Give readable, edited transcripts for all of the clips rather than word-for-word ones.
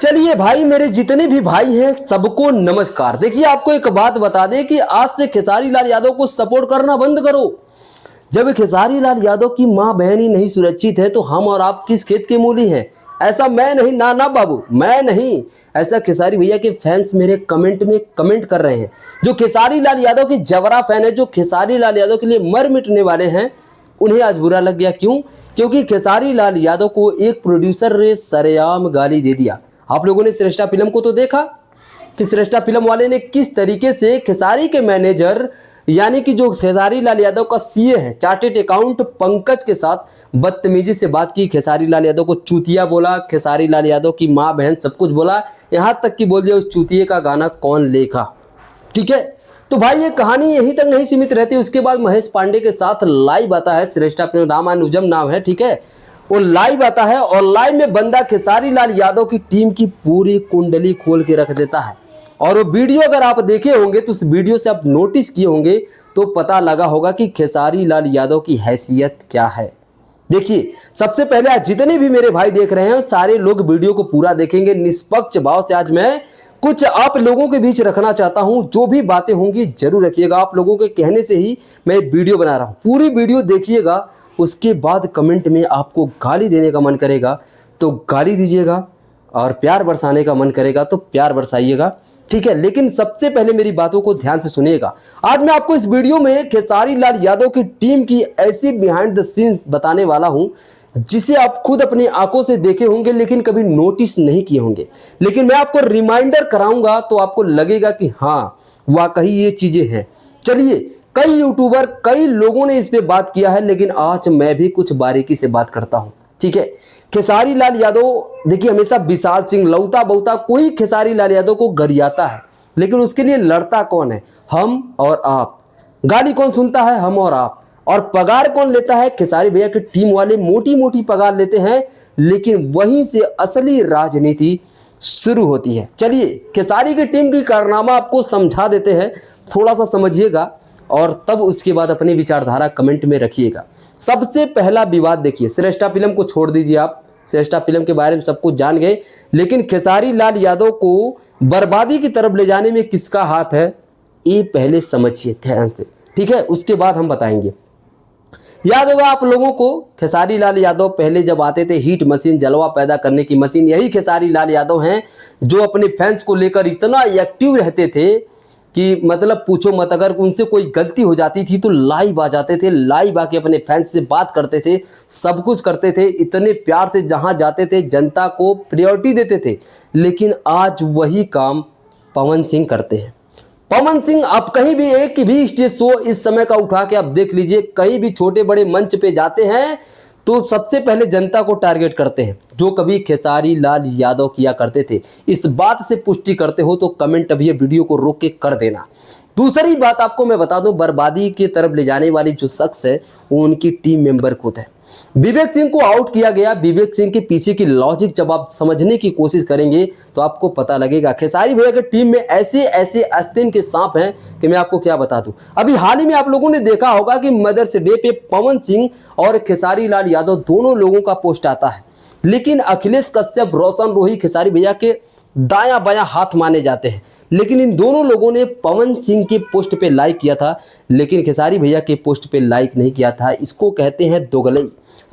चलिए भाई, मेरे जितने भी भाई हैं सबको नमस्कार। देखिए, आपको एक बात बता दें कि आज से खेसारी लाल यादव को सपोर्ट करना बंद करो। जब खेसारी लाल यादव की मां बहन ही नहीं सुरक्षित है तो हम और आप किस खेत के मूली हैं? ऐसा मैं नहीं, ना ना बाबू, मैं नहीं। ऐसा खेसारी भैया के फैंस मेरे कमेंट में कमेंट कर रहे हैं। जो खेसारी लाल यादव के जबरा फैन है, जो खेसारी लाल यादव के लिए मर मिटने वाले हैं, उन्हें आज बुरा लग गया। क्यों? क्योंकि खेसारी लाल यादव को एक प्रोड्यूसर ने सरेआम गाली दे दिया। आप लोगों ने श्रेष्ठा फिल्म को तो देखा कि श्रेष्ठा फिल्म वाले ने किस तरीके से खेसारी के मैनेजर, यानी कि जो खेसारी लाल यादव का सीए है, चार्टेड अकाउंट पंकज के साथ बदतमीजी से बात की। खेसारी लाल यादव को चूतिया बोला, खेसारी लाल यादव की माँ बहन सब कुछ बोला, यहाँ तक कि बोल दिया उस चूतिये का गाना कौन लेखा। ठीक है, तो भाई ये कहानी यहीं तक नहीं सीमित रहती। उसके बाद महेश पांडे के साथ लाइव आता है श्रेष्ठा फिल्म, रामानुजम नाम है, ठीक है, वो लाइव आता है और लाइव में बंदा खेसारी लाल यादव की टीम की पूरी कुंडली खोल के रख देता है। और वो वीडियो अगर आप देखे होंगे तो उस वीडियो से आप नोटिस किए होंगे तो पता लगा होगा कि खेसारी लाल यादव की हैसियत क्या है। देखिए, सबसे पहले आज जितने भी मेरे भाई देख रहे हैं सारे लोग वीडियो को पूरा देखेंगे निष्पक्ष भाव से। आज मैं कुछ आप लोगों के बीच रखना चाहता हूं, जो भी बातें होंगी जरूर रखिएगा। आप लोगों के कहने से ही मैं वीडियो बना रहा हूं, पूरी वीडियो देखिएगा। उसके बाद कमेंट में आपको गाली देने का मन करेगा तो गाली दीजिएगा, और प्यार बरसाने का मन करेगा तो प्यार बरसाइएगा, ठीक है। लेकिन सबसे पहले मेरी बातों को ध्यान से सुनिएगा। आज मैं आपको इस वीडियो में खेसारी लाल यादव की टीम की ऐसी बिहाइंड द सीन्स बताने वाला हूं जिसे आप खुद अपनी आंखों से देखे होंगे लेकिन कभी नोटिस नहीं किए होंगे। लेकिन मैं आपको रिमाइंडर कराऊंगा तो आपको लगेगा कि हाँ वाकई ये चीजें हैं। चलिए, कई यूट्यूबर, कई लोगों ने इस पे बात किया है, लेकिन आज मैं भी कुछ बारीकी से बात करता हूं, ठीक है। खेसारी लाल यादव, देखिए, हमेशा विशाल सिंह लौता बहुता कोई खेसारी लाल यादव को गरियाता है, लेकिन उसके लिए लड़ता कौन है? हम और आप। गाली कौन सुनता है? हम और आप। और पगार कौन लेता है? खेसारी भैया की टीम वाले मोटी मोटी पगार लेते हैं, लेकिन वहीं से असली राजनीति शुरू होती है। चलिए, खेसारी की टीम की कारनामा आपको समझा देते हैं, थोड़ा सा समझिएगा और तब उसके बाद अपनी विचारधारा कमेंट में रखिएगा। सबसे पहला विवाद देखिए, श्रेष्ठा फिल्म को छोड़ दीजिए, आप श्रेष्ठा फिल्म के बारे में सब कुछ जान गए, लेकिन खेसारी लाल यादव को बर्बादी की तरफ ले जाने में किसका हाथ है ये पहले समझिए ध्यान से, ठीक है। उसके बाद हम बताएंगे। याद होगा आप लोगों को, खेसारी लाल यादव पहले जब आते थे, हीट मशीन, जलवा पैदा करने की मशीन, यही खेसारी लाल यादव हैं जो अपने फैंस को लेकर इतना एक्टिव रहते थे कि मतलब पूछो मत। अगर उनसे कोई गलती हो जाती थी तो लाइव आ जाते थे, लाइव आके अपने फैंस से बात करते थे, सब कुछ करते थे, इतने प्यार से जहां जाते थे जनता को प्रायोरिटी देते थे। लेकिन आज वही काम पवन सिंह करते हैं। पवन सिंह, आप कहीं भी एक भी स्टेज शो इस समय का उठा के आप देख लीजिए, कहीं भी छोटे बड़े मंच पे जाते हैं तो सबसे पहले जनता को टारगेट करते हैं, जो कभी खेसारी लाल यादव किया करते थे। इस बात से पुष्टि करते हो तो कमेंट अभी वीडियो को रोक के कर देना। दूसरी बात आपको मैं बता दूं, बर्बादी की तरफ ले जाने वाली जो शख्स है वो उनकी टीम मेंबर खुद है। विवेक सिंह को आउट किया गया। विवेक सिंह के पीछे की लॉजिक जब आप समझने की कोशिश करेंगे तो आपको पता लगेगा। खेसारी भैया की टीम में ऐसे ऐसे आस्तीन के सांप हैं कि मैं आपको क्या बता दूं। अभी हाल ही में आप लोगों ने देखा होगा कि मदर्स डे पे पवन सिंह और खेसारी लाल यादव दोनों लोगों का पोस्ट आता है, लेकिन अखिलेश कश्यप, रोशन रोही खेसारी भैया के दायां बायां हाथ माने जाते हैं। लेकिन इन दोनों लोगों ने पवन सिंह के पोस्ट पे लाइक किया था, लेकिन खेसारी भैया के पोस्ट पे लाइक नहीं किया था। इसको कहते हैं दोगलई।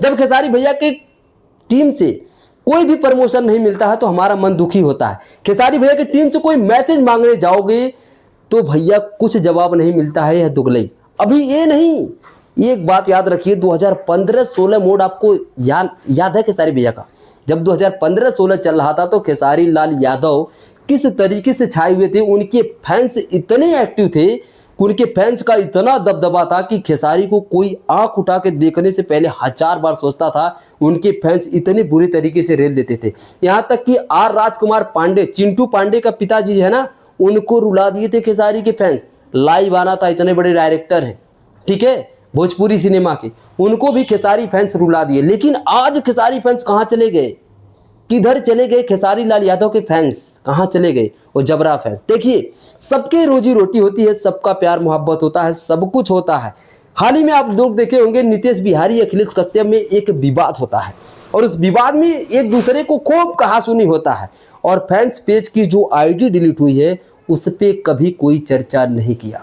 जब खेसारी भैया के टीम से कोई भी प्रमोशन नहीं मिलता है तो हमारा मन दुखी होता है। खेसारी भैया की टीम से कोई मैसेज मांगने जाओगे तो भैया कुछ जवाब नहीं मिलता है, यह दुगलई। अभी ये नहीं, एक बात याद रखिए, 2015-16 मोड आपको याद है खेसारी भैया का? जब 2015-16 चल रहा था तो खेसारी लाल यादव किस तरीके से छाए हुए थे। उनके फैंस इतने एक्टिव थे, उनके फैंस का इतना दबदबा था कि खेसारी को कोई आंख उठा के देखने से पहले 1000 बार सोचता था। उनके फैंस इतने बुरी तरीके से रेल देते थे, यहाँ तक कि आर राजकुमार पांडे, चिंटू पांडे का पिताजी है ना, उनको रुला दिए थे खेसारी के फैंस। लाइव आना था, इतने बड़े डायरेक्टर हैं, ठीक है, भोजपुरी सिनेमा के, उनको भी खेसारी फैंस रुला दिए। लेकिन आज खेसारी फैंस कहाँ चले गए? किधर चले गए? खेसारी लाल यादव के फैंस कहाँ चले गए? वो जबरा फैंस। देखिए, सबके रोजी रोटी होती है, सबका प्यार मोहब्बत होता है, सब कुछ होता है। हाल ही में आप लोग देखे होंगे नीतीश बिहारी अखिलेश कश्यप में एक विवाद होता है और उस विवाद में एक दूसरे को खूब कहासुनी होता है और फैंस पेज की जो आईडी डिलीट हुई है उस पर कभी कोई चर्चा नहीं किया।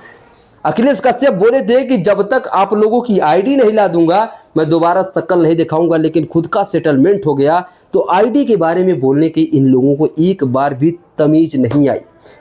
अखिलेश कश्यप बोले थे कि जब तक आप लोगों की आईडी नहीं ला दूंगा मैं दोबारा शक्ल नहीं दिखाऊंगा, लेकिन खुद का सेटलमेंट हो गया तो आईडी के बारे में बोलने की इन लोगों को एक बार भी तमीज नहीं आई।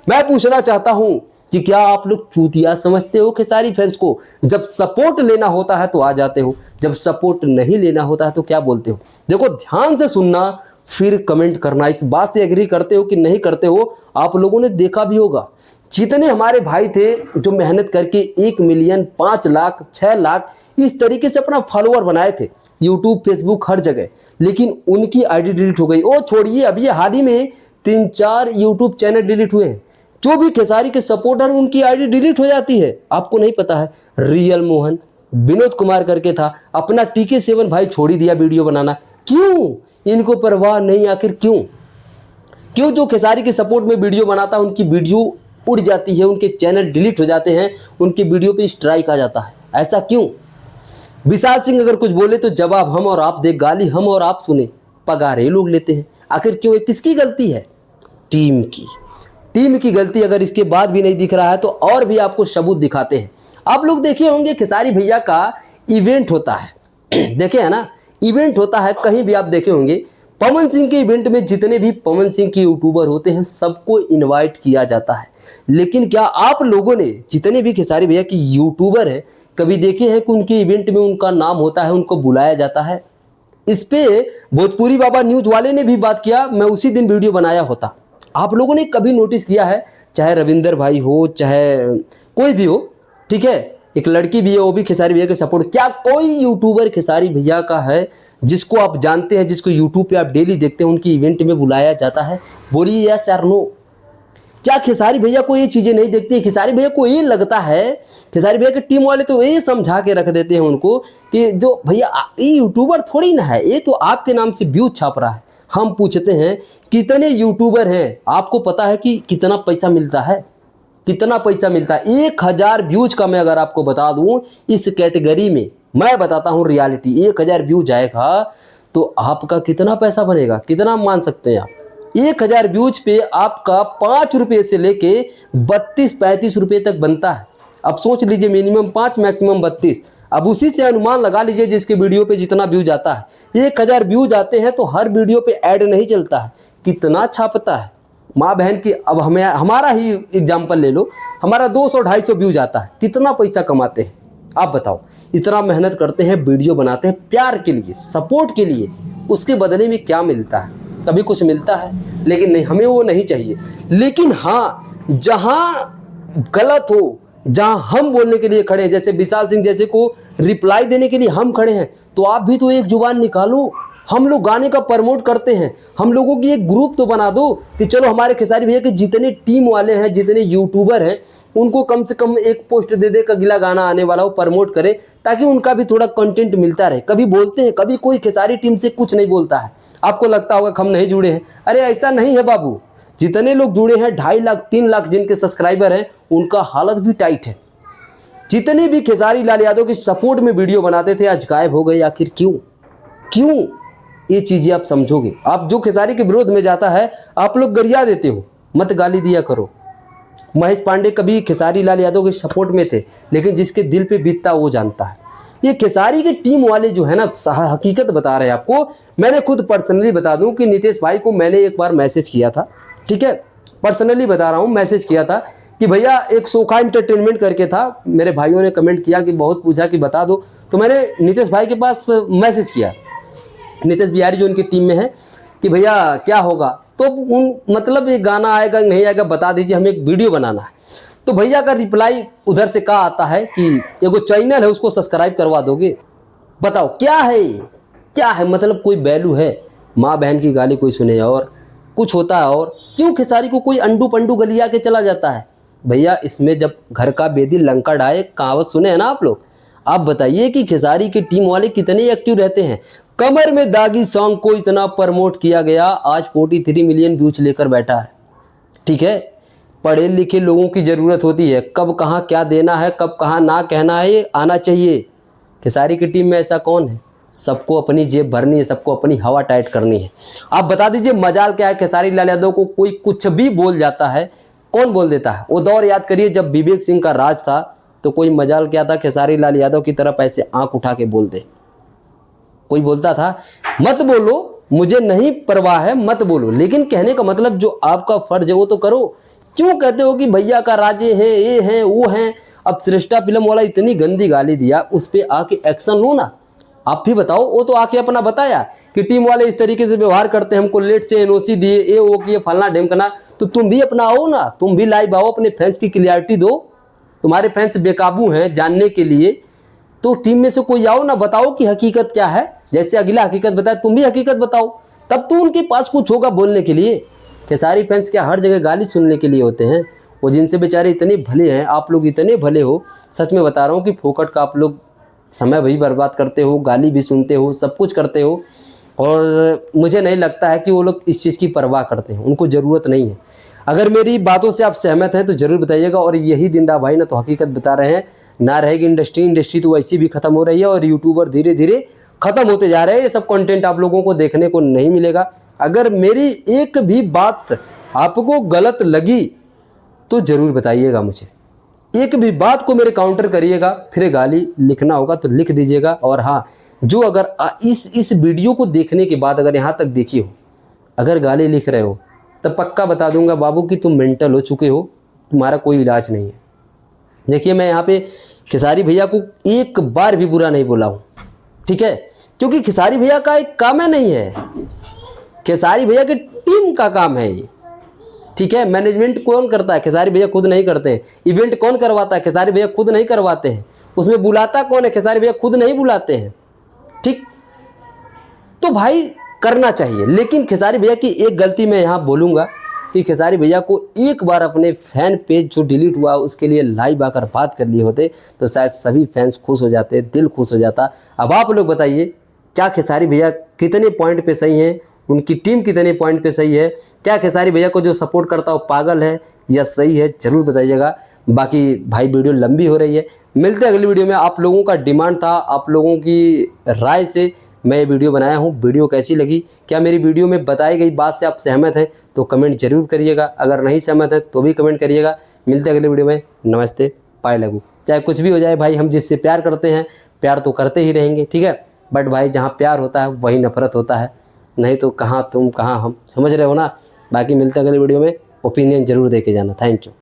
मैं पूछना चाहता हूं कि क्या आप लोग चूतिया समझते हो खेसारी फैंस को? जब सपोर्ट लेना होता है तो आ जाते हो, जब सपोर्ट नहीं लेना होता है तो क्या बोलते हो? देखो ध्यान से सुनना फिर कमेंट करना, इस बात से एग्री करते हो कि नहीं करते हो। आप लोगों ने देखा भी होगा जितने हमारे भाई थे जो मेहनत करके 1 मिलियन 5 लाख 6 लाख इस तरीके से अपना फॉलोअर बनाए थे यूट्यूब फेसबुक हर जगह, लेकिन उनकी आईडी डिलीट हो गई। ओ छोड़िए, अभी हाल ही में 3-4 यूट्यूब चैनल डिलीट हुए हैं। जो भी खेसारी के सपोर्टर उनकी आईडी डिलीट हो जाती है। आपको नहीं पता है? रियल मोहन, विनोद कुमार करके था, अपना TK7 भाई छोड़ ही दिया वीडियो बनाना। क्यों? इनको परवाह नहीं, आखिर क्यों जो खेसारी के सपोर्ट में वीडियो बनाता है उनकी वीडियो उड़ जाती है, उनके चैनल डिलीट हो जाते हैं, उनकी वीडियो पे स्ट्राइक आ जाता है? ऐसा क्यों? विशाल सिंह अगर कुछ बोले तो जवाब हम और आप दे, गाली हम और आप सुने, पगार ये लोग लेते हैं। आखिर क्यों? किसकी गलती है? टीम की गलती। अगर इसके बाद भी नहीं दिख रहा है तो और भी आपको सबूत दिखाते हैं। आप लोग देखे होंगे खेसारी भैया का इवेंट होता है, देखे है ना, इवेंट होता है, कहीं भी आप देखे होंगे पवन सिंह के इवेंट में जितने भी पवन सिंह के यूट्यूबर होते हैं सबको इनवाइट किया जाता है। लेकिन क्या आप लोगों ने जितने भी खेसारी भैया की यूट्यूबर हैं कभी देखे हैं कि उनके इवेंट में उनका नाम होता है, उनको बुलाया जाता है? इस पे भोजपुरी बाबा न्यूज वाले ने भी बात किया, मैं उसी दिन वीडियो बनाया होता। आप लोगों ने कभी नोटिस किया है, चाहे रविंदर भाई हो चाहे कोई भी हो, ठीक है, एक लड़की भी है वो भी खेसारी भैया के सपोर्ट, क्या कोई यूट्यूबर खेसारी भैया का है जिसको आप जानते हैं, जिसको यूट्यूब पे आप डेली देखते हैं, उनकी इवेंट में बुलाया जाता है? बोलिए यस या नो। क्या खेसारी भैया को ये चीज़ें नहीं देखती? खेसारी भैया को ये लगता है, खेसारी भैया के टीम वाले तो ये समझा के रख देते हैं उनको कि जो भैया ये यूट्यूबर थोड़ी ना है, ये तो आपके नाम से व्यूज छाप रहा है। हम पूछते हैं कितने यूट्यूबर हैं? आपको पता है कि कितना पैसा मिलता है? कितना पैसा मिलता है? 1000 व्यूज का मैं अगर आपको बता दूं इस कैटेगरी में, मैं बताता हूं रियलिटी, 1000 व्यूज आएगा तो आपका कितना पैसा बनेगा? कितना मान सकते हैं आप? 1000 व्यूज पे आपका 5 रुपये से लेके 32-35 रुपये तक बनता है। अब सोच लीजिए, मिनिमम 5 मैक्सिमम 32। अब उसी से अनुमान लगा लीजिए जिसके वीडियो पे जितना व्यूज आता है। 1000 व्यूज आते हैं तो हर वीडियो पे ऐड नहीं चलता है, कितना छापता है माँ बहन की। अब हमें हमारा ही एग्जाम्पल ले लो, हमारा 200-250 व्यूज आता है, कितना पैसा कमाते हैं आप बताओ? इतना मेहनत करते हैं, वीडियो बनाते हैं प्यार के लिए, सपोर्ट के लिए, उसके बदले में क्या मिलता है? कभी कुछ मिलता है? लेकिन नहीं, हमें वो नहीं चाहिए। लेकिन हाँ, जहाँ गलत हो, जहाँ हम बोलने के लिए खड़े हैं, जैसे विशाल सिंह जैसे को रिप्लाई देने के लिए हम खड़े हैं, तो आप भी तो एक जुबान निकालो। हम लोग गाने का प्रमोट करते हैं, हम लोगों की एक ग्रुप तो बना दो कि चलो हमारे खेसारी भैया के जितने टीम वाले हैं, जितने यूट्यूबर हैं, उनको कम से कम एक पोस्ट दे दे, अगला गाना आने वाला हो प्रमोट करे, ताकि उनका भी थोड़ा कंटेंट मिलता रहे। कभी बोलते हैं, कभी कोई खेसारी टीम से कुछ नहीं बोलता है। आपको लगता होगा हम नहीं जुड़े हैं, अरे ऐसा नहीं है बाबू। जितने लोग जुड़े हैं 2.5 लाख 3 लाख जिनके सब्सक्राइबर हैं, उनका हालत भी टाइट है। जितने भी खेसारी लाल यादव के सपोर्ट में वीडियो बनाते थे आज गायब हो गए। आखिर क्यों? ये चीज़ें आप समझोगे। आप जो खेसारी के विरोध में जाता है आप लोग गरिया देते हो, मत गाली दिया करो। महेश पांडे कभी खेसारी लाल यादव के सपोर्ट में थे, लेकिन जिसके दिल पे बीतता वो जानता है। ये खेसारी के टीम वाले जो है ना, हकीकत बता रहे हैं आपको। मैंने खुद पर्सनली बता दूं कि नीतीश भाई को मैंने एक बार मैसेज किया था, ठीक है, पर्सनली बता रहा हूँ, मैसेज किया था कि भैया एक सोखा एंटरटेनमेंट करके था, मेरे भाइयों ने कमेंट किया कि बहुत पूछा कि बता दो, तो मैंने नीतीश भाई के पास मैसेज किया, नीतीश बिहारी जो उनकी टीम में है, कि भैया क्या होगा, तो मतलब ये गाना आएगा नहीं आएगा बता दीजिए, हमें एक वीडियो बनाना है। तो भैया का रिप्लाई उधर से कहा आता है कि एगो चैनल है उसको सब्सक्राइब करवा दोगे। बताओ क्या है मतलब कोई वैल्यू है? माँ बहन की गाली कोई सुने और कुछ होता है। और क्यों खेसारी को कोई अंडू पंडू गलिया के चला जाता है? भैया इसमें जब घर का बेदी लंका डाए, कहावत सुने हैं ना आप लोग। आप बताइए कि खेसारी के टीम वाले कितने एक्टिव रहते हैं। कमर में दागी सॉन्ग को इतना प्रमोट किया गया, आज 43 मिलियन व्यूज लेकर बैठा है, ठीक है। पढ़े लिखे लोगों की ज़रूरत होती है। कब कहाँ क्या देना है, कब कहाँ ना कहना है, ये आना चाहिए। खेसारी की टीम में ऐसा कौन है? सबको अपनी जेब भरनी है, सबको अपनी हवा टाइट करनी है। आप बता दीजिए मजाल क्या है? खेसारी लाल यादव को कोई कुछ भी बोल जाता है, कौन बोल देता है? वो दौर याद करिए जब विवेक सिंह का राज था, तो कोई मजाल क्या था खेसारी लाल यादव की तरफ ऐसे आंख उठा के बोल दे? कोई बोलता था मत बोलो, मुझे नहीं परवाह है, मत बोलो। लेकिन कहने का मतलब जो आपका फर्ज है वो तो करो। क्यों कहते हो कि भैया का राजे है, ये है, वो है? अब श्रेष्ठा फिल्म वाला इतनी गंदी गाली दिया, उस पर आके एक्शन लो ना। आप भी बताओ, वो तो आके अपना बताया कि टीम वाले इस तरीके से व्यवहार करते हैं, हमको लेट से एनओसी दिए, ये वो किए, फलना ढेमकना। तो तुम भी अपना आओ ना, तुम भी लाइव आओ, अपने फैंस की क्लियरिटी दो। तुम्हारे फैंस बेकाबू हैं जानने के लिए, तो टीम में से कोई आओ ना, बताओ कि हकीकत क्या है। जैसे अगला हकीकत बताए, तुम भी हकीकत बताओ, तब तो उनके पास कुछ होगा बोलने के लिए। खेसारी फैंस क्या हर जगह गाली सुनने के लिए होते हैं? वो जिनसे बेचारे इतने भले हैं, आप लोग इतने भले हो, सच में बता रहा हूँ कि फोकट का आप लोग समय भी बर्बाद करते हो, गाली भी सुनते हो, सब कुछ करते हो। और मुझे नहीं लगता है कि वो लोग इस चीज़ की परवाह करते हैं, उनको ज़रूरत नहीं है। अगर मेरी बातों से आप सहमत हैं तो ज़रूर बताइएगा। और यही दिंदा भाई ना तो हकीकत बता रहे हैं, ना रहेगी इंडस्ट्री तो वैसी भी ख़त्म हो रही है, और यूट्यूबर धीरे धीरे ख़त्म होते जा रहे हैं। ये सब कंटेंट आप लोगों को देखने को नहीं मिलेगा। अगर मेरी एक भी बात आपको गलत लगी तो ज़रूर बताइएगा मुझे, एक भी बात को मेरे काउंटर करिएगा। फिर गाली लिखना होगा तो लिख दीजिएगा। और हाँ, जो अगर इस वीडियो को देखने के बाद अगर यहाँ तक देखी हो, अगर गाली लिख रहे हो, तब पक्का बता दूंगा बाबू कि तुम मेंटल हो चुके हो, तुम्हारा कोई इलाज नहीं है। देखिए, मैं यहाँ पे खेसारी भैया को एक बार भी बुरा नहीं बोला हूँ, ठीक है? क्योंकि खेसारी भैया का एक काम है नहीं है, खेसारी भैया की टीम का काम है ये, ठीक है? मैनेजमेंट कौन करता है? खेसारी भैया खुद नहीं करते हैं। इवेंट कौन करवाता है? खेसारी भैया खुद नहीं करवाते हैं। उसमें बुलाता कौन है? खेसारी भैया खुद नहीं बुलाते हैं, ठीक? तो भाई करना चाहिए। लेकिन खेसारी भैया की एक गलती मैं यहाँ बोलूँगा कि खेसारी भैया को एक बार अपने फैन पेज जो डिलीट हुआ उसके लिए लाइव आकर बात कर लिए होते तो शायद सभी फैंस खुश हो जाते, दिल खुश हो जाता। अब आप लोग बताइए, क्या खेसारी भैया कितने पॉइंट पे सही हैं? उनकी टीम कितने पॉइंट पे सही है? क्या खेसारी भैया को जो सपोर्ट करता हो पागल है या सही है? ज़रूर बताइएगा। बाकी भाई वीडियो लंबी हो रही है, मिलते हैं अगली वीडियो में। आप लोगों का डिमांड था, आप लोगों की राय से मैं ये वीडियो बनाया हूँ। वीडियो कैसी लगी? क्या मेरी वीडियो में बताई गई बात से आप सहमत हैं? तो कमेंट जरूर करिएगा। अगर नहीं सहमत है तो भी कमेंट करिएगा। मिलते हैं अगले वीडियो में। नमस्ते, पाए लगू। चाहे कुछ भी हो जाए भाई, हम जिससे प्यार करते हैं प्यार तो करते ही रहेंगे, ठीक है? बट भाई जहाँ प्यार होता है वही नफरत होता है, नहीं तो कहाँ तुम कहाँ हम, समझ रहे हो ना? बाकी मिलते हैं अगले वीडियो में। ओपिनियन जरूर दे के जाना। Thank you.